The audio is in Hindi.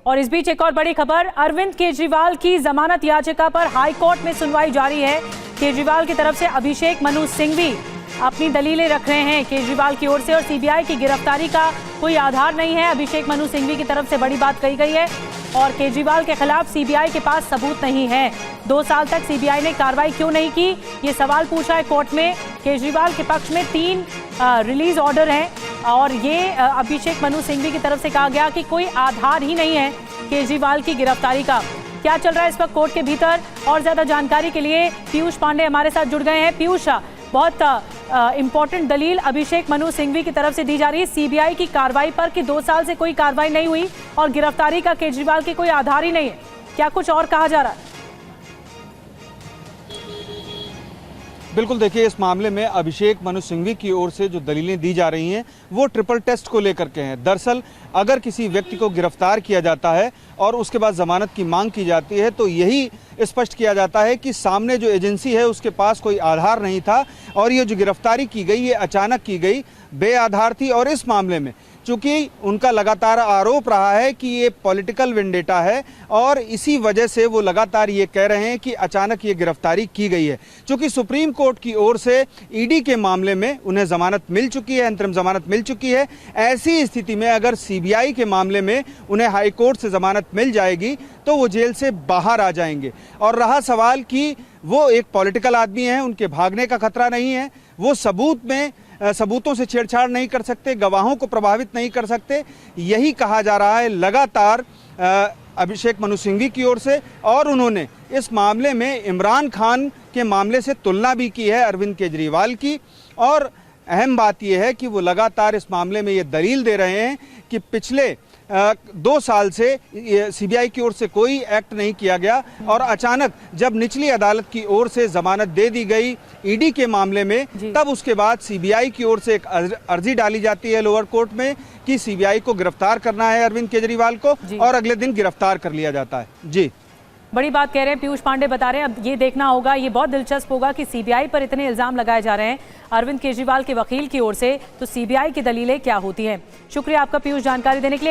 और इस बीच एक और बड़ी खबर, अरविंद केजरीवाल की जमानत याचिका पर हाई कोर्ट में सुनवाई जारी है। केजरीवाल की तरफ से अभिषेक मनु सिंघवी अपनी दलीलें रख रहे हैं केजरीवाल की ओर से, और सीबीआई की गिरफ्तारी का कोई आधार नहीं है। अभिषेक मनु सिंघवी की तरफ से बड़ी बात कही गई है और केजरीवाल के खिलाफ सीबीआई के पास सबूत नहीं है। 2 साल तक सीबीआई ने कार्रवाई क्यों नहीं की, ये सवाल पूछा है कोर्ट में। केजरीवाल के पक्ष में 3 रिलीज ऑर्डर हैं और ये अभिषेक मनु सिंघवी की तरफ से कहा गया कि कोई आधार ही नहीं है केजरीवाल की गिरफ्तारी का। क्या चल रहा है इस वक्त कोर्ट के भीतर, और ज्यादा जानकारी के लिए पीयूष पांडे हमारे साथ जुड़ गए हैं। पीयूष, बहुत इंपॉर्टेंट दलील अभिषेक मनु सिंघवी की तरफ से दी जा रही है सीबीआई की कार्रवाई पर कि 2 साल से कोई कार्रवाई नहीं हुई और गिरफ्तारी का केजरीवाल के कोई आधार ही नहीं है। क्या कुछ और कहा जा रहा है? बिल्कुल, देखिए, इस मामले में अभिषेक मनु सिंघवी की ओर से जो दलीलें दी जा रही हैं वो ट्रिपल टेस्ट को लेकर के हैं। दरअसल अगर किसी व्यक्ति को गिरफ्तार किया जाता है और उसके बाद जमानत की मांग की जाती है तो यही स्पष्ट किया जाता है कि सामने जो एजेंसी है उसके पास कोई आधार नहीं था और ये जो गिरफ्तारी की गई ये अचानक की गई, बेआधार थी। और इस मामले में चूंकि उनका लगातार आरोप रहा है कि ये पॉलिटिकल वेंडेटा है और इसी वजह से वो लगातार ये कह रहे हैं कि अचानक ये गिरफ्तारी की गई है। चूंकि सुप्रीम कोर्ट की ओर से ईडी के मामले में उन्हें जमानत मिल चुकी है, अंतरिम जमानत मिल चुकी है। ऐसी स्थिति में अगर सीबीआई के मामले में उन्हें हाई कोर्ट से जमानत मिल जाएगी तो वो जेल से बाहर आ जाएंगे। और रहा सवाल कि वो एक पॉलिटिकल आदमी है, उनके भागने का खतरा नहीं है, वो सबूतों से छेड़छाड़ नहीं कर सकते, गवाहों को प्रभावित नहीं कर सकते, यही कहा जा रहा है लगातार अभिषेक मनु सिंघवी की ओर से। और उन्होंने इस मामले में इमरान खान के मामले से तुलना भी की है अरविंद केजरीवाल की। और अहम बात यह है कि वो लगातार इस मामले में ये दलील दे रहे हैं कि पिछले 2 साल से सीबीआई की ओर से कोई एक्ट नहीं किया गया और अचानक जब निचली अदालत की ओर से जमानत दे दी गई ईडी के मामले में, तब उसके बाद सीबीआई की ओर से एक अर्जी डाली जाती है लोअर कोर्ट में कि सीबीआई को गिरफ्तार करना है अरविंद केजरीवाल को, और अगले दिन गिरफ्तार कर लिया जाता है। जी, बड़ी बात कह रहे हैं पीयूष पांडे, बता रहे हैं। अब ये देखना होगा, ये बहुत दिलचस्प होगा कि सीबीआई पर इतने इल्जाम लगाए जा रहे हैं अरविंद केजरीवाल के वकील की ओर से, तो सीबीआई की दलीलें क्या होती हैं। शुक्रिया आपका पीयूष, जानकारी देने के लिए।